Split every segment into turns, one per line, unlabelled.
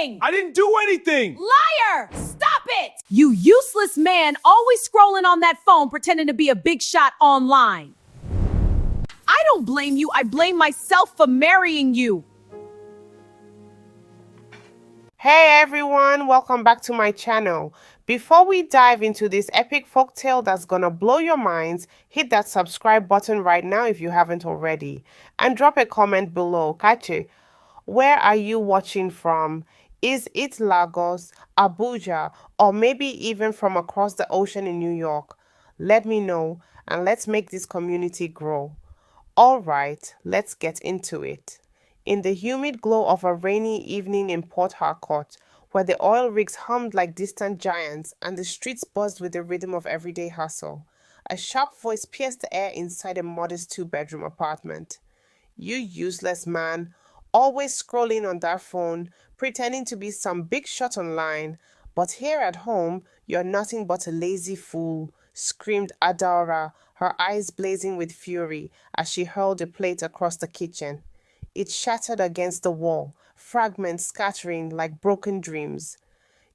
anything!
I didn't do anything!
Liar! Stop it! You useless man, always scrolling on that phone pretending to be a big shot online. I don't blame you, I blame myself for marrying you.
Hey everyone, welcome back to my channel. Before we dive into this epic folktale that's gonna blow your minds, hit that subscribe button right now if you haven't already. And drop a comment below. Kache, where are you watching from? Is it Lagos, Abuja, or maybe even from across the ocean in New York? Let me know and let's make this community grow. Alright, let's get into it. In the humid glow of a rainy evening in Port Harcourt, where the oil rigs hummed like distant giants and the streets buzzed with the rhythm of everyday hustle, a sharp voice pierced the air inside a modest two-bedroom apartment. You useless man, always scrolling on that phone, pretending to be some big shot online, but here at home, you're nothing but a lazy fool, screamed Adara, her eyes blazing with fury as she hurled a plate across the kitchen. It shattered against the wall, fragments scattering like broken dreams.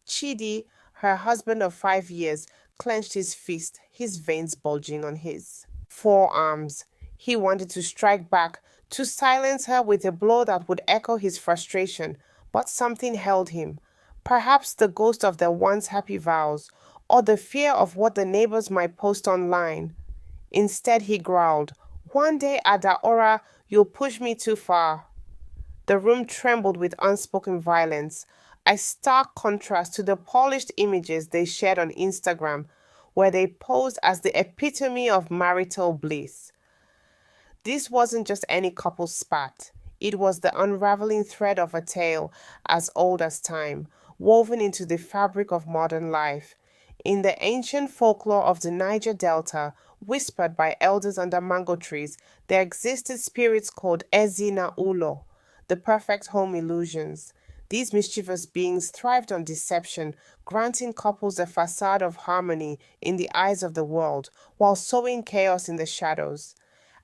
Chidi, her husband of 5 years, clenched his fist, his veins bulging on his forearms. He wanted to strike back, to silence her with a blow that would echo his frustration, but something held him. Perhaps the ghost of their once happy vows, or the fear of what the neighbors might post online. Instead, he growled, "One day, Adaora, you'll push me too far." The room trembled with unspoken violence, a stark contrast to the polished images they shared on Instagram, where they posed as the epitome of marital bliss. This wasn't just any couple spat. It was the unraveling thread of a tale as old as time, woven into the fabric of modern life. In the ancient folklore of the Niger Delta, whispered by elders under mango trees, there existed spirits called Ezina Ulo, the perfect home illusions. These mischievous beings thrived on deception, granting couples a facade of harmony in the eyes of the world, while sowing chaos in the shadows.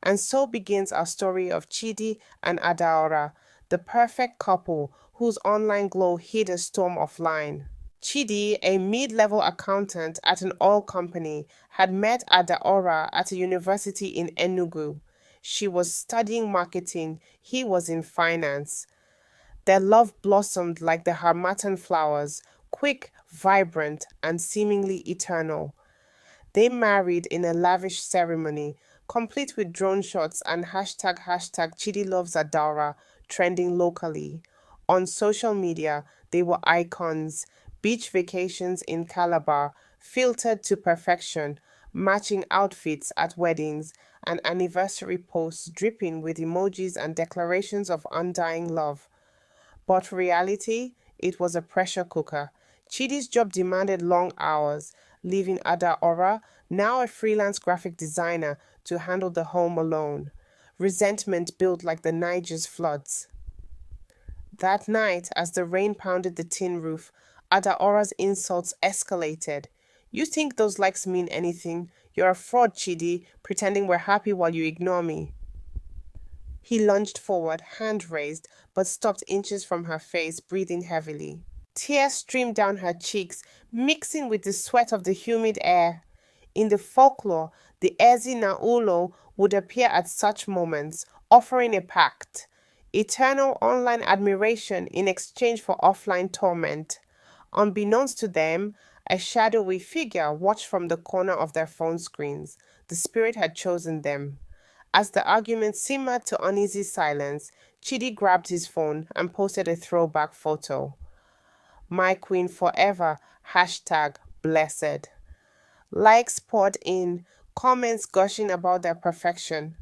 And so begins our story of Chidi and Adaora, the perfect couple whose online glow hid a storm offline. Chidi, a mid-level accountant at an oil company, had met Adaora at a university in Enugu. She was studying marketing, he was in finance. Their love blossomed like the harmattan flowers, quick, vibrant, and seemingly eternal. They married in a lavish ceremony, complete with drone shots and hashtag Chidi loves Adaora trending locally. On social media, they were icons, beach vacations in Calabar, filtered to perfection, matching outfits at weddings, and anniversary posts dripping with emojis and declarations of undying love. But reality, it was a pressure cooker. Chidi's job demanded long hours, leaving Adaora, now a freelance graphic designer, to handle the home alone. Resentment built like the Niger's floods. That night, as the rain pounded the tin roof, Adaora's insults escalated. "You think those likes mean anything? You're a fraud, Chidi, pretending we're happy while you ignore me." He lunged forward, hand raised, but stopped inches from her face, breathing heavily. Tears streamed down her cheeks, mixing with the sweat of the humid air. In the folklore, the Ezi Naulo would appear at such moments, offering a pact: eternal online admiration in exchange for offline torment. Unbeknownst to them, a shadowy figure watched from the corner of their phone screens. The spirit had chosen them. As the argument simmered to uneasy silence, Chidi grabbed his phone and posted a throwback photo. "My queen forever, hashtag blessed." Likes poured in, comments gushing about their perfection.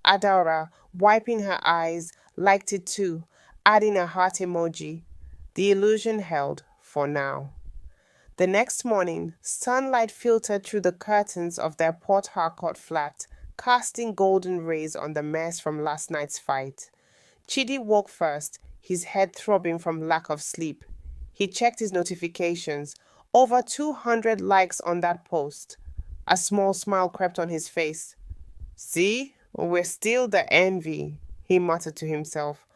Adaora, wiping her eyes, liked it too, adding a heart emoji. The illusion held for now. The next morning, sunlight filtered through the curtains of their Port Harcourt flat, casting golden rays on the mess from last night's fight. Chidi woke first, his head throbbing from lack of sleep. He checked his notifications. Over 200 likes on that post. A small smile crept on his face. "See, we're still the envy," he muttered to himself.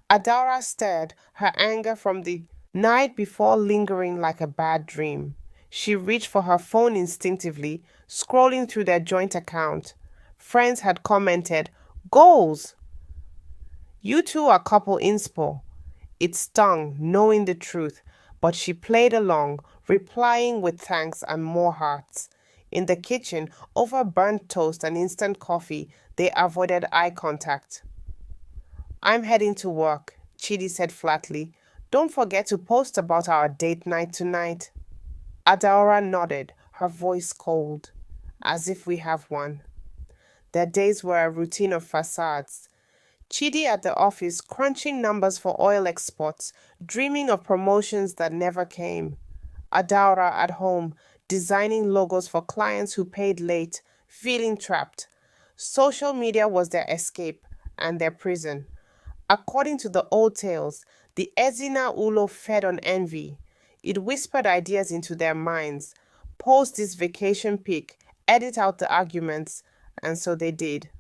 Adaora stirred, her anger from the Night before lingering like a bad dream. She reached for her phone instinctively, scrolling through their joint account. Friends had commented, "Goals! You two are couple inspo." It stung, knowing the truth, but she played along, replying with thanks and more hearts. In the kitchen, over burnt toast and instant coffee, they avoided eye contact. "I'm heading to work," Chidi said flatly. "Don't forget to post about our date night tonight." Adaora nodded, her voice cold. "As if we have one." Their days were a routine of facades. Chidi at the office crunching numbers for oil exports, dreaming of promotions that never came. Adaora at home designing logos for clients who paid late, feeling trapped. Social media was their escape and their prison. According to the old tales, the Ezina Ulo fed on envy. It whispered ideas into their minds. Post this vacation pic, edit out the arguments, and so they did.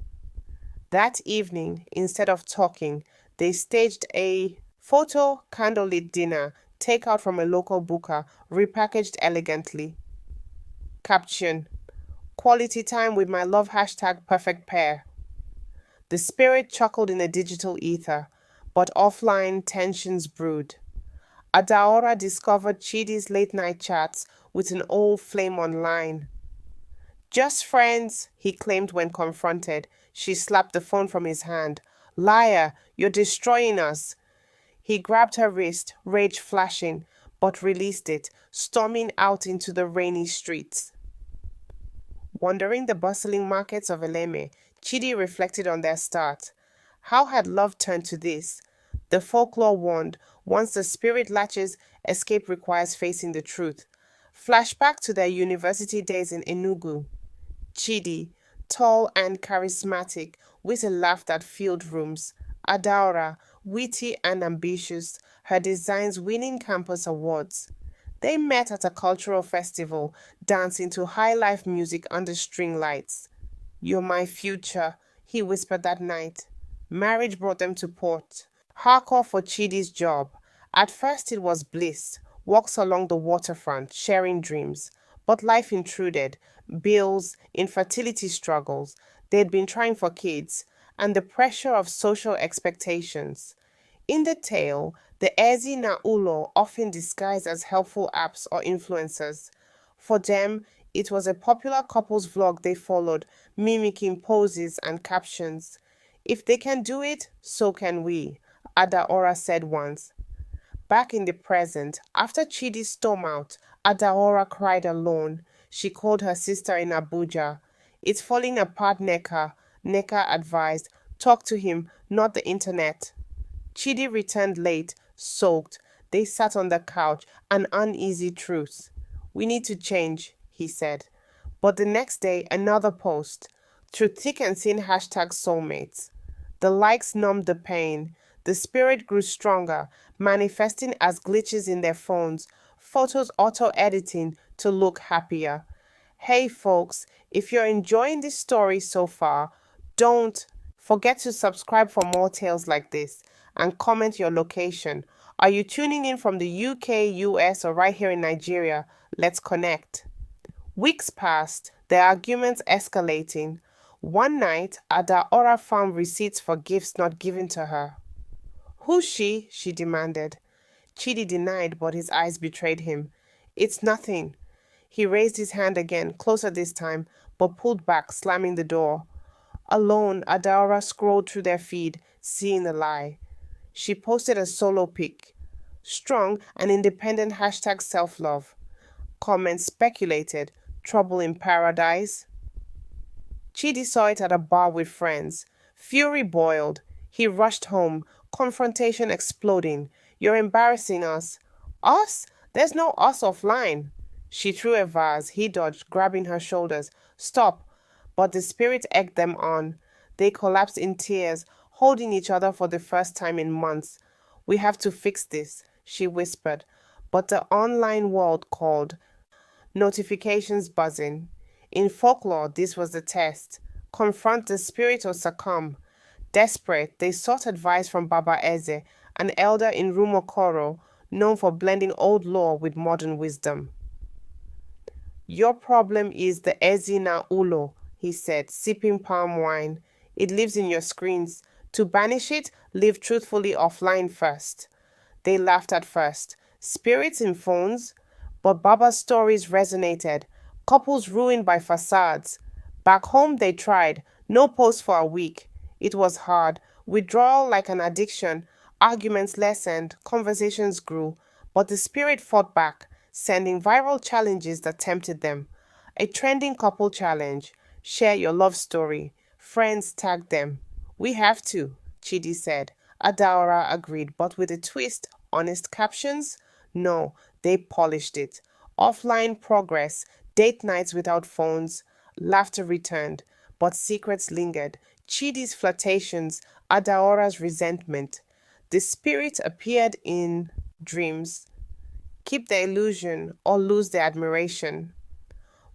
That evening, instead of talking, they staged a photo candlelit dinner, takeout from a local booker, repackaged elegantly. Caption: Quality time with my love hashtag perfect pair. The spirit chuckled in the digital ether, but offline tensions brewed. Adaora discovered Chidi's late night chats with an old flame online. "Just friends," he claimed when confronted. She slapped the phone from his hand. "Liar, you're destroying us." He grabbed her wrist, rage flashing, but released it, storming out into the rainy streets. Wandering the bustling markets of Eleme, Chidi reflected on their start. How had love turned to this? The folklore warned, once the spirit latches, escape requires facing the truth. Flashback to their university days in Enugu. Chidi, tall and charismatic, with a laugh that filled rooms. Adaora, witty and ambitious, her designs winning campus awards. They met at a cultural festival, dancing to high-life music under string lights. "You're my future," he whispered that night. Marriage brought them to port. Hardcore for Chidi's job. At first it was bliss, walks along the waterfront, sharing dreams. But life intruded. Bills, infertility struggles. They'd been trying for kids, and the pressure of social expectations. In the tale, the Ezi na Ulo often disguised as helpful apps or influencers. For them, it was a popular couple's vlog they followed, mimicking poses and captions. "If they can do it, so can we," Adaora said once. Back in the present, after Chidi stormed out, Adaora cried alone. She called her sister in Abuja. "It's falling apart, Neka," Neka advised. "Talk to him, not the internet." Chidi returned late, soaked. They sat on the couch, an uneasy truce. "We need to change," he said. But the next day, another post. Through thick and thin hashtag soulmates. The likes numbed the pain. The spirit grew stronger, manifesting as glitches in their phones, photos auto-editing to look happier. Hey folks, if you're enjoying this story so far, don't forget to subscribe for more tales like this and comment your location. Are you tuning in from the UK, US, or right here in Nigeria? Let's connect. Weeks passed, the arguments escalating. One night, Adaora found receipts for gifts not given to her. "Who's she?" she demanded. Chidi denied, but his eyes betrayed him. "It's nothing." He raised his hand again, closer this time, but pulled back, slamming the door. Alone, Adaora scrolled through their feed, seeing the lie. She posted a solo pic. Strong and independent hashtag self-love. Comments speculated, trouble in paradise. Chidi saw it at a bar with friends. Fury boiled. He rushed home, confrontation exploding. "You're embarrassing us." "Us? There's no us offline." She threw a vase. He dodged, grabbing her shoulders. "Stop." But the spirit egged them on. They collapsed in tears, holding each other for the first time in months. "We have to fix this," she whispered. But the online world called. Notifications buzzing. In folklore, this was the test. Confront the spirit or succumb. Desperate, they sought advice from Baba Eze, an elder in Rumokoro, known for blending old lore with modern wisdom. Your problem is the Ezina Ulo, he said, sipping palm wine. It lives in your screens. To banish it, live truthfully offline first. They laughed at first. Spirits in phones? But Baba's stories resonated. Couples ruined by facades. Back home, they tried. No post for a week. It was hard. Withdrawal like an addiction. Arguments lessened. Conversations grew. But the spirit fought back, sending viral challenges that tempted them. A trending couple challenge. Share your love story. Friends tagged them. We have to, Chidi said. Adaora agreed, but with a twist. Honest captions? No, they polished it. Offline progress, date nights without phones, laughter returned, but secrets lingered. Chidi's flirtations, Adaora's resentment. The spirit appeared in dreams. Keep the illusion or lose the admiration.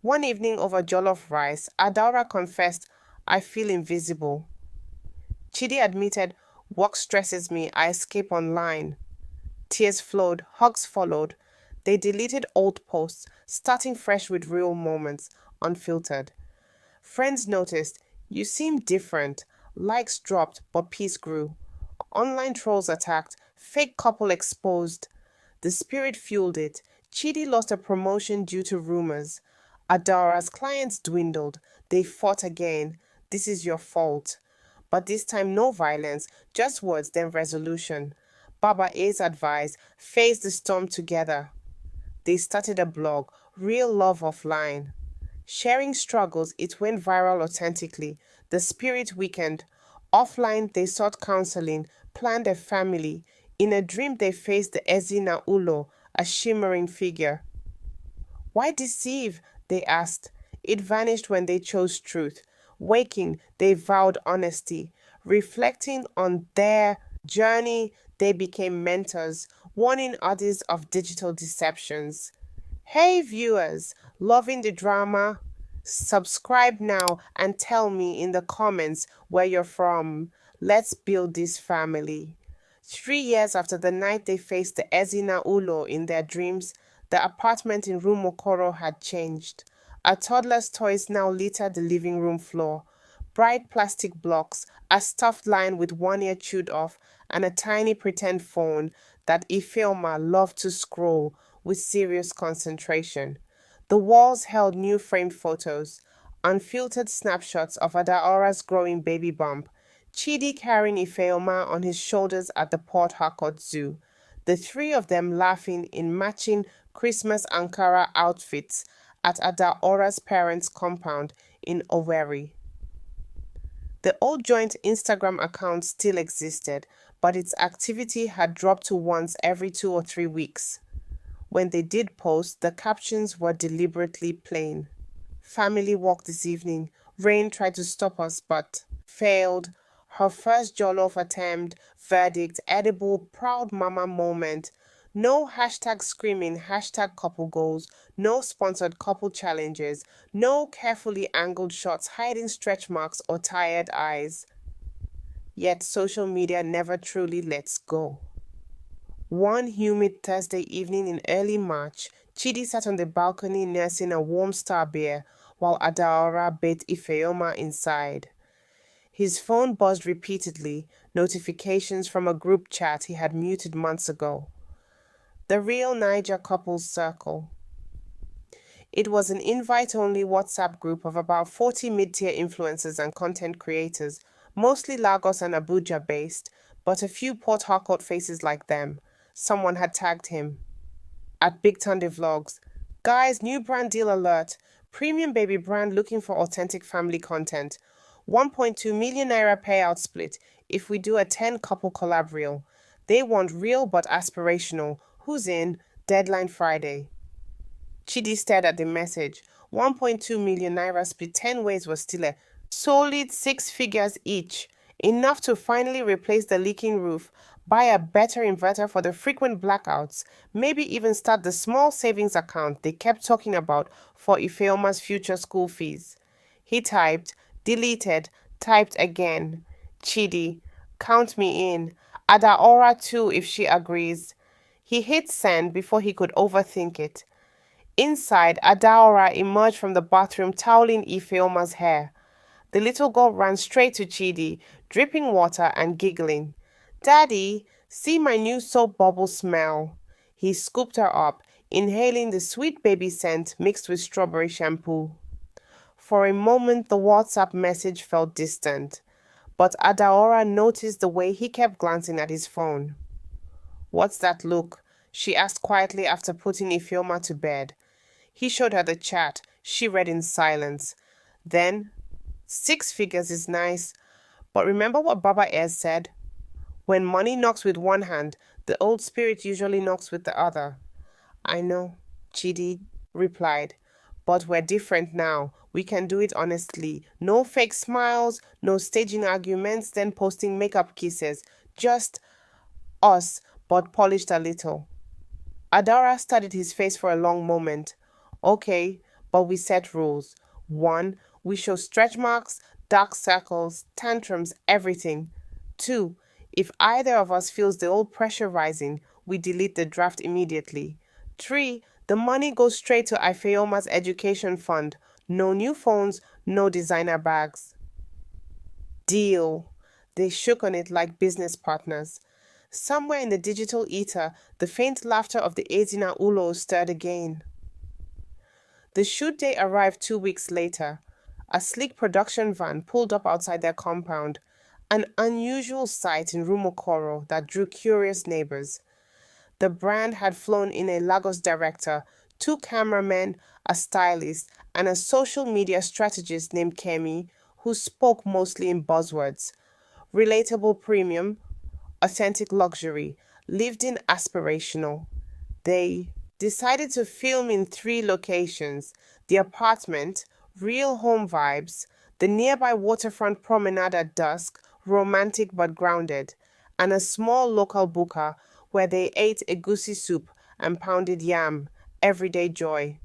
One evening over jollof rice, Adaora confessed, I feel invisible. Chidi admitted, work stresses me, I escape online. Tears flowed, hugs followed. They deleted old posts, starting fresh with real moments, unfiltered. Friends noticed, you seem different. Likes dropped, but peace grew. Online trolls attacked, fake couple exposed. The spirit fueled it. Chidi lost a promotion due to rumors. Adaora's clients dwindled. They fought again. This is your fault. But this time, no violence, just words, then resolution. Baba A's advice, face the storm together. They started a blog, Real Love Offline. Sharing struggles, it went viral authentically. The spirit weakened. Offline, they sought counseling, planned a family. In a dream, they faced the Ezina Ulo, a shimmering figure. Why deceive? They asked. It vanished when they chose truth. Waking, they vowed honesty. Reflecting on their journey, they became mentors, warning others of digital deceptions. Hey viewers, loving the drama? Subscribe now and tell me in the comments where you're from. Let's build this family. 3 years after the night they faced the Ezina Ulo in their dreams, the apartment in Rumokoro had changed. A toddler's toys now littered the living room floor. Bright plastic blocks, a stuffed lion with one ear chewed off, and a tiny pretend phone that Ifeoma loved to scroll with serious concentration. The walls held new framed photos, unfiltered snapshots of Adaora's growing baby bump, Chidi carrying Ifeoma on his shoulders at the Port Harcourt Zoo, the three of them laughing in matching Christmas Ankara outfits at Adaora's parents' compound in Owerri. The old joint Instagram account still existed, but its activity had dropped to once every 2 or 3 weeks. When they did post, the captions were deliberately plain. Family walk this evening. Rain tried to stop us, but failed. Her first jollof attempt, verdict, edible, proud mama moment. No hashtag screaming, hashtag couple goals, no sponsored couple challenges, no carefully angled shots hiding stretch marks or tired eyes. Yet social media never truly lets go. One humid Thursday evening in early March, Chidi sat on the balcony nursing a warm star beer while Adaora bathed Ifeoma inside. His phone buzzed repeatedly, notifications from a group chat he had muted months ago. The Real Niger Couples Circle. It was an invite-only WhatsApp group of about 40 mid-tier influencers and content creators, mostly Lagos and Abuja based, but a few Port Harcourt faces like them. Someone had tagged him. At Big Tunde Vlogs. Guys, new brand deal alert. Premium baby brand looking for authentic family content. 1.2 million naira payout split if we do a 10 couple collab reel. They want real but aspirational. Who's in? Deadline Friday. Chidi stared at the message. 1.2 million naira split 10 ways was still a solid 6 figures each. Enough to finally replace the leaking roof, buy a better inverter for the frequent blackouts, maybe even start the small savings account they kept talking about for Ifeoma's future school fees. He typed, deleted, typed again. Chidi, count me in. Adaora too if she agrees. He hit send before he could overthink it. Inside, Adaora emerged from the bathroom toweling Ifeoma's hair. The little girl ran straight to Chidi, dripping water and giggling. Daddy, see my new soap bubble smell. He scooped her up, inhaling the sweet baby scent mixed with strawberry shampoo. For a moment, the WhatsApp message felt distant, but Adaora noticed the way he kept glancing at his phone. What's that look? She asked quietly after putting Ifeoma to bed. He showed her the chat. She read in silence. Then, 6 figures is nice, but remember what Baba Ayres said? When money knocks with one hand, the old spirit usually knocks with the other. I know, Chidi replied, but we're different now. We can do it honestly. No fake smiles, no staging arguments, then posting makeup kisses. Just us, but polished a little. Adaora studied his face for a long moment. Okay, but we set rules. 1. We show stretch marks, dark circles, tantrums, everything. 2. If either of us feels the old pressure rising, we delete the draft immediately. 3. The money goes straight to Ifeoma's education fund. No new phones, no designer bags. Deal. They shook on it like business partners. Somewhere in the digital ether, the faint laughter of the Ezina Ulo stirred again. The shoot day arrived 2 weeks later. A sleek production van pulled up outside their compound, an unusual sight in Rumokoro that drew curious neighbors. The brand had flown in a Lagos director, 2 cameramen, a stylist, and a social media strategist named Kemi, who spoke mostly in buzzwords. Relatable premium, authentic luxury, lived in aspirational. They decided to film in 3 locations: the apartment, real home vibes, the nearby waterfront promenade at dusk, romantic but grounded, and a small local buka where they ate egusi soup and pounded yam, everyday joy.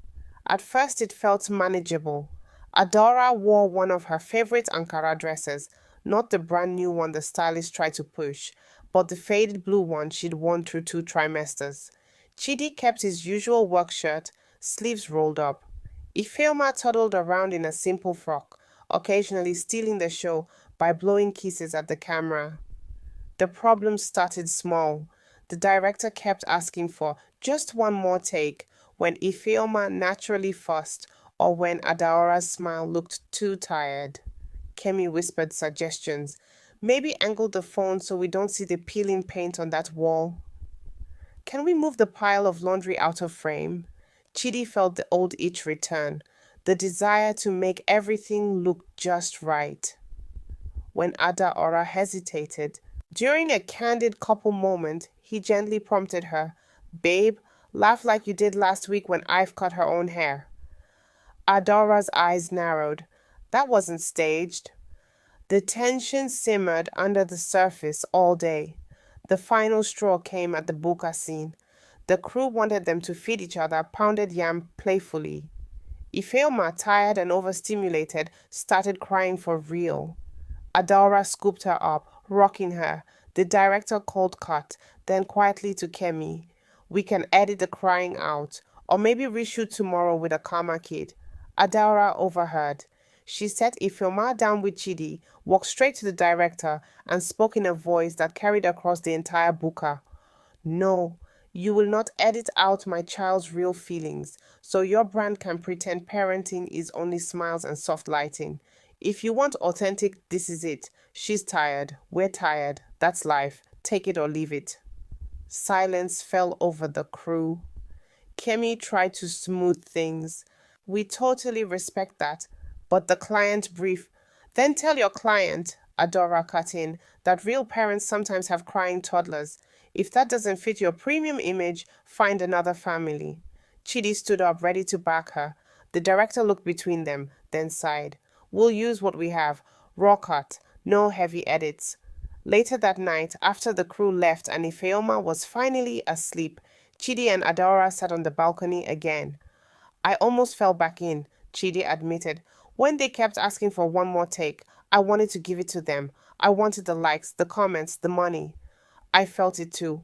At first it felt manageable. Adora wore one of her favorite Ankara dresses, not the brand new one the stylist tried to push, but the faded blue one she'd worn through 2 trimesters. Chidi kept his usual work shirt, sleeves rolled up. Ifeoma toddled around in a simple frock, occasionally stealing the show by blowing kisses at the camera. The problem started small. The director kept asking for just one more take when Ifeoma naturally fussed or when Adaora's smile looked too tired. Kemi whispered suggestions. Maybe angle the phone so we don't see the peeling paint on that wall. Can we move the pile of laundry out of frame? Chidi felt the old itch return, the desire to make everything look just right. When Adaora hesitated, during a candid couple moment, he gently prompted her, Babe, laugh like you did last week when Ive cut her own hair. Adaora's eyes narrowed. That wasn't staged. The tension simmered under the surface all day. The final straw came at the buka scene. The crew wanted them to feed each other pounded yam playfully. Ifeoma, tired and overstimulated, started crying for real. Adaora scooped her up, rocking her. The director called cut, then quietly to Kemi. We can edit the crying out, or maybe reshoot tomorrow with a calmer kid. Adaora overheard. She set Ifeoma down with Chidi, walked straight to the director, and spoke in a voice that carried across the entire buka. No, you will not edit out my child's real feelings, so your brand can pretend parenting is only smiles and soft lighting. If you want authentic, this is it. She's tired. We're tired. That's life. Take it or leave it. Silence fell over the crew. Kemi tried to smooth things. We totally respect that. But the client brief. Then tell your client, Adora cut in, that real parents sometimes have crying toddlers. If that doesn't fit your premium image, find another family. Chidi stood up, ready to back her. The director looked between them, then sighed. We'll use what we have. Raw cut. No heavy edits. Later that night, after the crew left and Ifeoma was finally asleep, Chidi and Adora sat on the balcony again. I almost fell back in, Chidi admitted. When they kept asking for one more take, I wanted to give it to them. I wanted the likes, the comments, the money. I felt it too,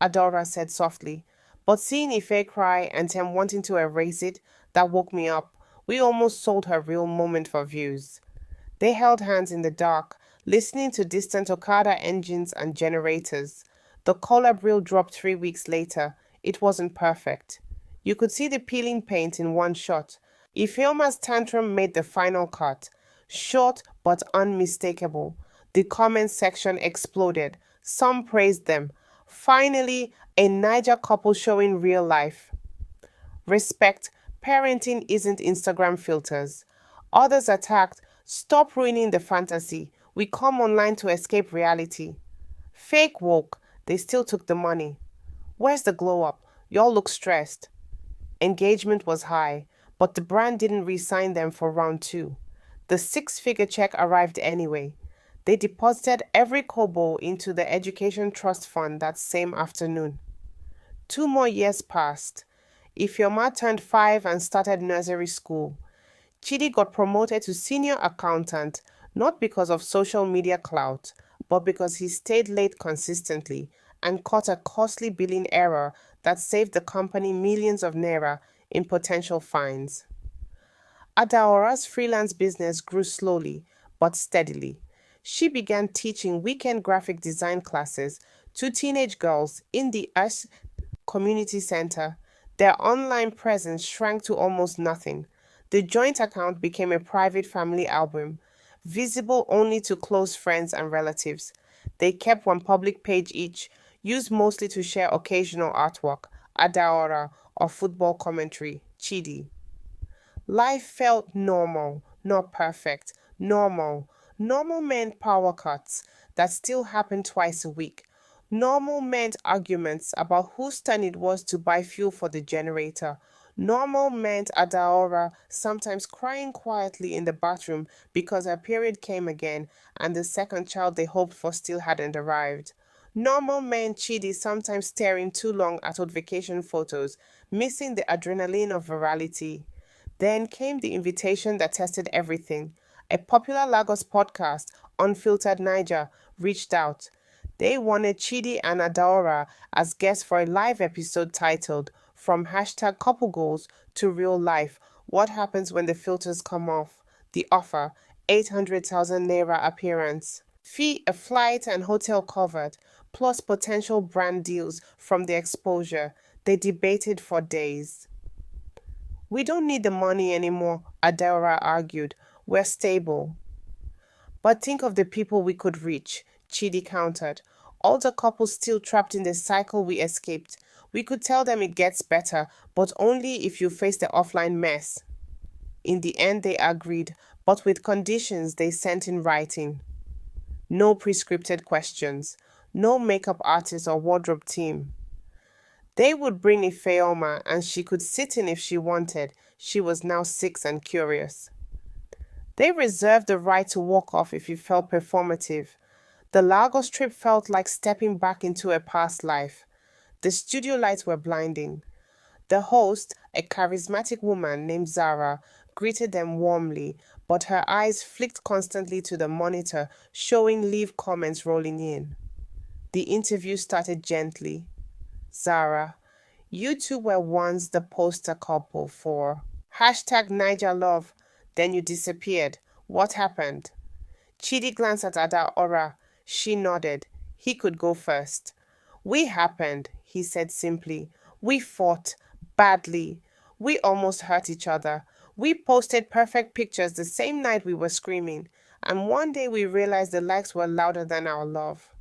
Adora said softly. But seeing Ife cry and Tem wanting to erase it, that woke me up. We almost sold her real moment for views. They held hands in the dark, listening to distant Okada engines and generators. The collab reel dropped 3 weeks later. It wasn't perfect. You could see the peeling paint in one shot. Ifeoma's tantrum made the final cut. Short but unmistakable. The comment section exploded. Some praised them. Finally, a Niger couple showing real life. Respect, parenting isn't Instagram filters. Others attacked, stop ruining the fantasy. We come online to escape reality. Fake woke, they still took the money. Where's the glow up? Y'all look stressed. Engagement was high, but the brand didn't re-sign them for round two. The six-figure check arrived anyway. They deposited every kobo into the education trust fund that same afternoon. 2 more years passed. Ifeoma turned 5 and started nursery school. Chidi got promoted to senior accountant, not because of social media clout, but because he stayed late consistently and caught a costly billing error that saved the company millions of naira in potential fines. Adaora's freelance business grew slowly but steadily. She began teaching weekend graphic design classes to teenage girls in the Ash Community Center. Their online presence shrank to almost nothing. The joint account became a private family album, visible only to close friends and relatives. They kept one public page each, used mostly to share occasional artwork, Adaora, or football commentary, Chidi. Life felt normal, not perfect, normal. Normal meant power cuts that still happened twice a week. Normal meant arguments about whose turn it was to buy fuel for the generator. Normal meant Adaora sometimes crying quietly in the bathroom because her period came again and the second child they hoped for still hadn't arrived. Normal meant Chidi sometimes staring too long at old vacation photos, missing the adrenaline of virality. Then came the invitation that tested everything. A popular Lagos podcast, Unfiltered Niger, reached out. They wanted Chidi and Adaora as guests for a live episode titled From Hashtag Couple Goals to Real Life, What Happens When the Filters Come Off? The offer, 800,000 Naira appearance. Fee, a flight and hotel covered, plus potential brand deals from the exposure. They debated for days. We don't need the money anymore, Adaora argued. We're stable. But think of the people we could reach, Chidi countered. All the couples still trapped in the cycle we escaped. We could tell them it gets better, but only if you face the offline mess. In the end, they agreed, but with conditions they sent in writing. No prescripted questions, no makeup artist or wardrobe team. They would bring Ifeoma and she could sit in if she wanted. She was now 6 and curious. They reserved the right to walk off if it felt performative. The Lagos trip felt like stepping back into a past life. The studio lights were blinding. The host, a charismatic woman named Zara, greeted them warmly, but her eyes flicked constantly to the monitor, showing leave comments rolling in. The interview started gently. Zara, you two were once the poster couple for hashtag Niger Love. Then you disappeared. What happened? Chidi glanced at Adaora. She nodded. He could go first. We happened, he said simply. We fought. Badly. We almost hurt each other. We posted perfect pictures the same night we were screaming. And one day we realized the likes were louder than our love.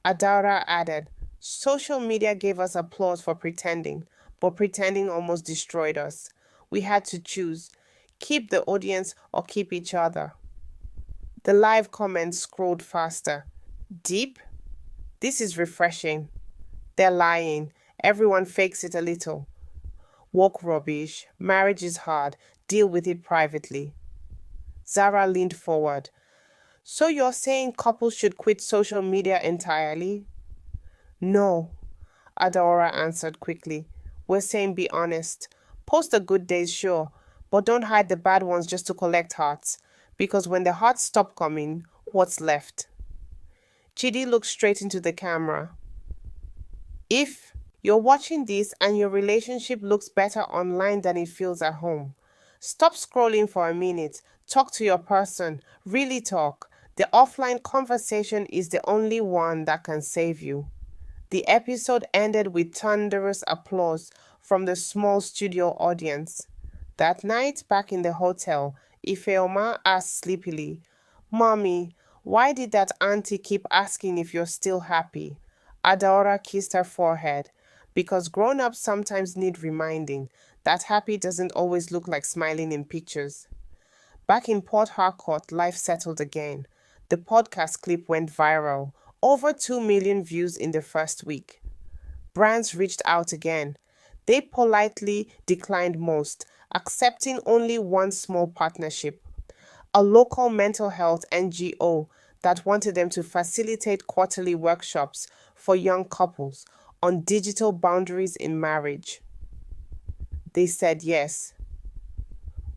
Adaora added, social media gave us applause for pretending, but pretending almost destroyed us. We had to choose. Keep the audience or keep each other. The live comments scrolled faster. Deep? This is refreshing. They're lying. Everyone fakes it a little. Woke rubbish. Marriage is hard. Deal with it privately. Zara leaned forward. So you're saying couples should quit social media entirely? No, Adaora answered quickly. We're saying be honest. Post the good days, sure, but don't hide the bad ones just to collect hearts. Because when the hearts stop coming, what's left? Chidi looked straight into the camera. If you're watching this and your relationship looks better online than it feels at home, stop scrolling for a minute. Talk to your person. Really talk. The offline conversation is the only one that can save you. The episode ended with thunderous applause from the small studio audience. That night, back in the hotel, Ifeoma asked sleepily, "Mommy, why did that auntie keep asking if you're still happy?" Adaora kissed her forehead. Because grown ups sometimes need reminding that happy doesn't always look like smiling in pictures. Back in Port Harcourt, life settled again. The podcast clip went viral, over 2 million views in the first week. Brands reached out again. They politely declined most, accepting only one small partnership, a local mental health NGO that wanted them to facilitate quarterly workshops for young couples on digital boundaries in marriage. They said yes.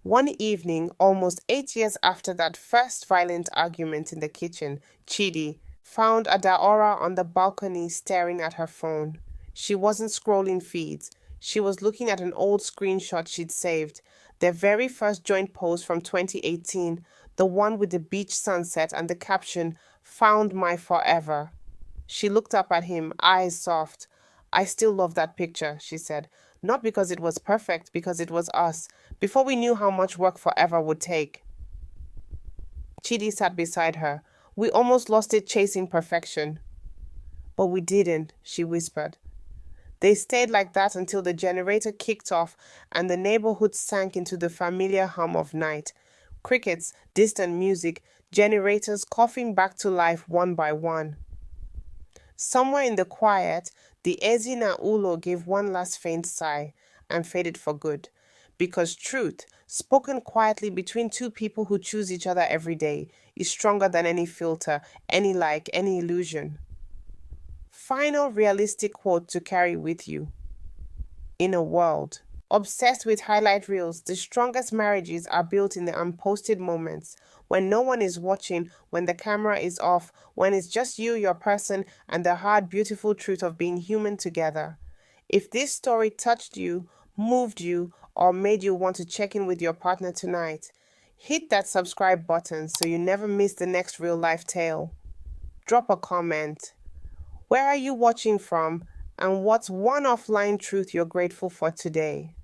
One evening, almost 8 years after that first violent argument in the kitchen, Chidi found Adaora on the balcony staring at her phone. She wasn't scrolling feeds. She was looking at an old screenshot she'd saved, their very first joint post from 2018, the one with the beach sunset and the caption, "Found my forever." She looked up at him, eyes soft. "I still love that picture," she said. "Not because it was perfect, because it was us, before we knew how much work forever would take." Chidi sat beside her. "We almost lost it chasing perfection." "But we didn't," she whispered. They stayed like that until the generator kicked off and the neighborhood sank into the familiar hum of night. Crickets, distant music, generators coughing back to life one by one. Somewhere in the quiet, the Ezi na Ulo gave one last faint sigh and faded for good. Because truth, spoken quietly between two people who choose each other every day, is stronger than any filter, any like, any illusion. Final realistic quote to carry with you. In a world obsessed with highlight reels, the strongest marriages are built in the unposted moments, when no one is watching, when the camera is off, when it's just you, your person, and the hard, beautiful truth of being human together. If this story touched you, moved you, or made you want to check in with your partner tonight, hit that subscribe button so you never miss the next real life tale. Drop a comment. Where are you watching from? And what's one offline truth you're grateful for today?